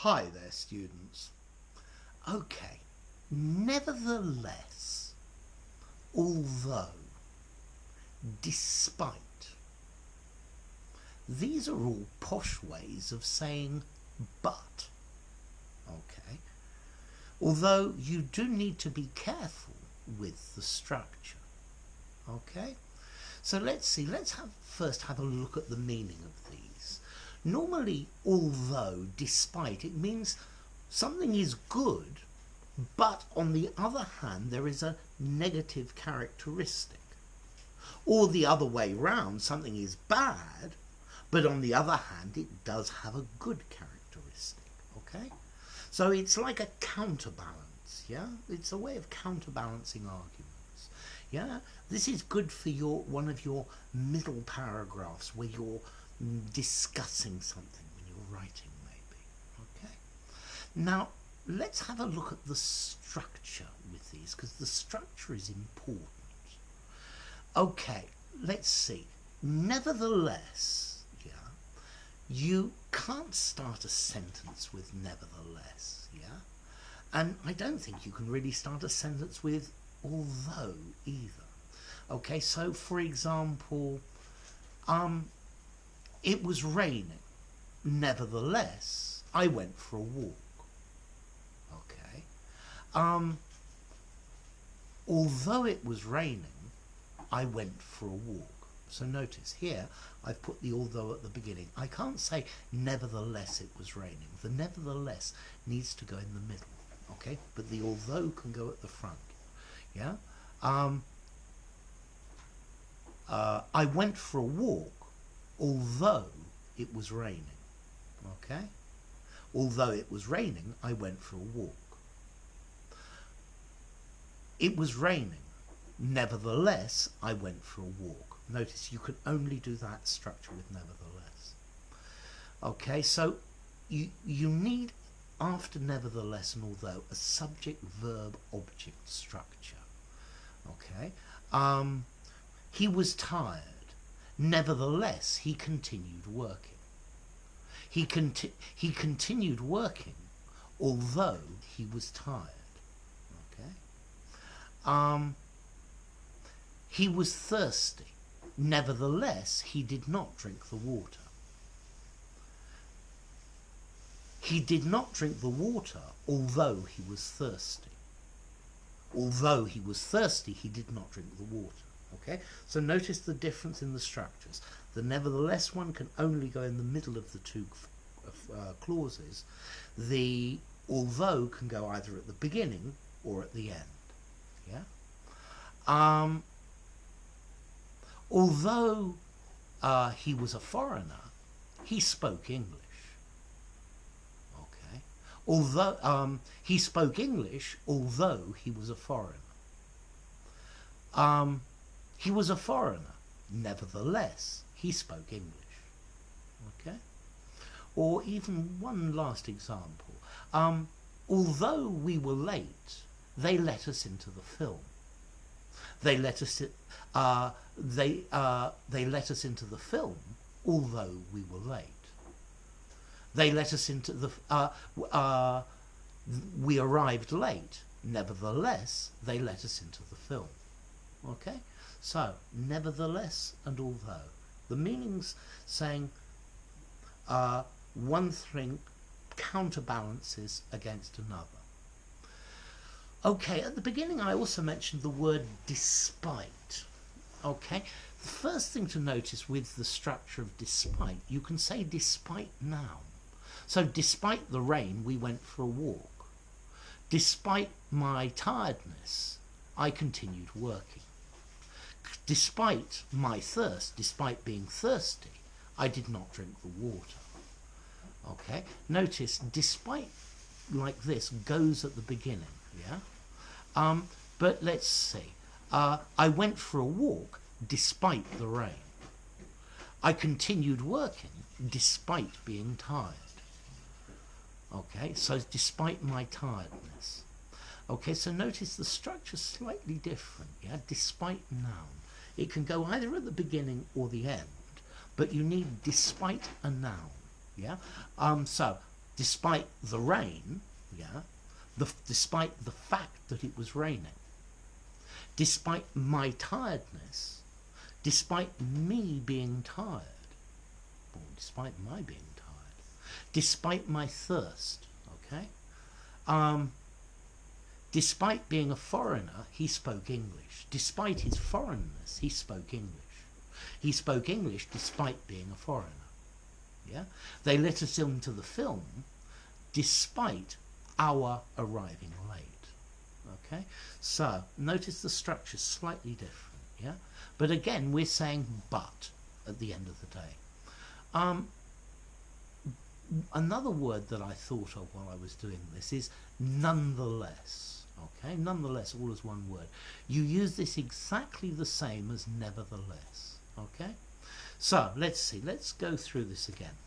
Hi there, students. Okay, nevertheless, although, despite, these are all posh ways of saying but. Okay, although you do need to be careful with the structure. Okay, so let's first have a look at the meaning of these. Normally, although, despite, it means something is good, but on the other hand, there is a negative characteristic. Or the other way round, something is bad, but on the other hand, it does have a good characteristic. Okay? So it's like a counterbalance, yeah? It's a way of counterbalancing arguments. Yeah? This is good for one of your middle paragraphs where you're discussing something when you're writing, maybe. Okay? Now, let's have a look at the structure with these, because the structure is important. Okay, let's see. Nevertheless, yeah, you can't start a sentence with nevertheless, yeah? And I don't think you can really start a sentence with although either. Okay, so for example, it was raining. Nevertheless, I went for a walk. Okay. Although it was raining, I went for a walk. So notice here, I've put the although at the beginning. I can't say nevertheless it was raining. The nevertheless needs to go in the middle. Okay, but the although can go at the front. Yeah. I went for a walk, although it was raining. Okay? Although it was raining, I went for a walk. It was raining. Nevertheless, I went for a walk. Notice you can only do that structure with nevertheless. Okay, so you need, after nevertheless and although, a subject-verb-object structure. Okay? He was tired. Nevertheless, he continued working. He continued working, although he was tired. Okay. He was thirsty. Nevertheless, he did not drink the water. He did not drink the water, although he was thirsty. Although he was thirsty, he did not drink the water. Okay, so notice the difference in the structures. The nevertheless one can only go in the middle of the two clauses. The although can go either at the beginning or at the end. Yeah. Although he was a foreigner, he spoke English. Okay. Although he spoke English, although he was a foreigner. He was a foreigner. Nevertheless, he spoke English. Okay? Or even one last example. Although we were late, they let us into the film. They let us into the film, although we were late. They let us into the we arrived late. Nevertheless, they let us into the film. Okay? So, nevertheless and although. The meaning's saying one thing counterbalances against another. Okay, at the beginning I also mentioned the word despite. Okay? The first thing to notice with the structure of despite, you can say despite noun. So, despite the rain, we went for a walk. Despite my tiredness, I continued working. Despite my thirst, despite being thirsty, I did not drink the water. Okay? Notice, despite like this goes at the beginning, yeah? But let's see. I went for a walk despite the rain. I continued working despite being tired. Okay? So, despite my tiredness. Okay, so notice the structure's slightly different, yeah? Despite noun. It can go either at the beginning or the end, but you need despite a noun, yeah? So, despite the rain, yeah, despite the fact that it was raining, despite my tiredness, despite me being tired, or despite my being tired, despite my thirst, okay, despite being a foreigner, he spoke English. Despite his foreignness, he spoke English. He spoke English despite being a foreigner. Yeah? They let us into the film despite our arriving late. Okay? So, notice the structure's slightly different. Yeah? But again, we're saying but at the end of the day. Another word that I thought of while I was doing this is nonetheless. Okay, nonetheless, all as one word. You use this exactly the same as nevertheless. Okay, so let's see. Let's go through this again.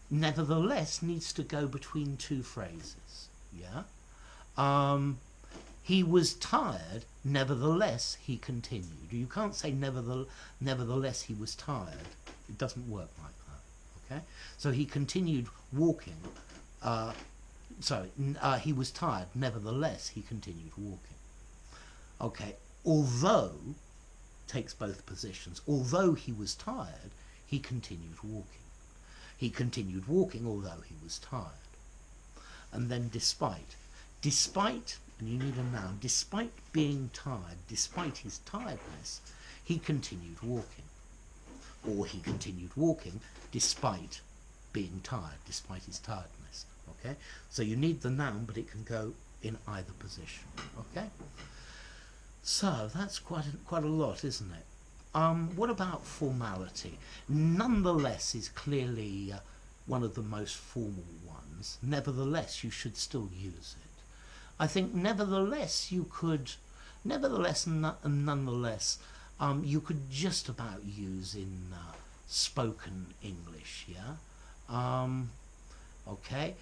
Nevertheless needs to go between two phrases. Yeah. He was tired. Nevertheless, he continued. You can't say nevertheless he was tired. It doesn't work like that. Okay, so he continued walking. He was tired. Nevertheless, he continued walking. Okay, although takes both positions. Although he was tired, he continued walking. He continued walking although he was tired. And then despite, and you need a noun, despite being tired, despite his tiredness, he continued walking. Or he continued walking despite being tired, despite his tiredness. Okay, so you need the noun, but it can go in either position. Okay, so that's quite a lot, isn't it? What about formality? Nonetheless is clearly one of the most formal ones. Nevertheless, you should still use it. I think nevertheless you could, nevertheless and nonetheless, you could just about use in spoken English. Yeah. Okay.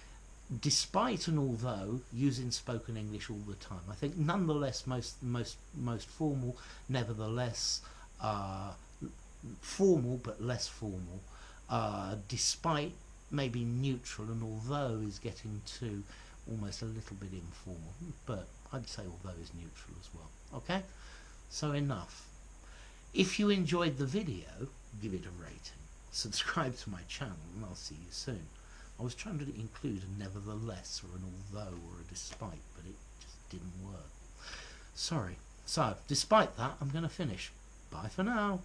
Despite and although use in spoken English all the time. I think nonetheless most formal, nevertheless formal but less formal. Despite maybe neutral, and although is getting to almost a little bit informal, but I'd say although is neutral as well. Okay, so enough. If you enjoyed the video, give it a rating, subscribe to my channel, and I'll see you soon. I was trying to include a nevertheless or an although or a despite, but it just didn't work. Sorry. So, despite that, I'm going to finish. Bye for now.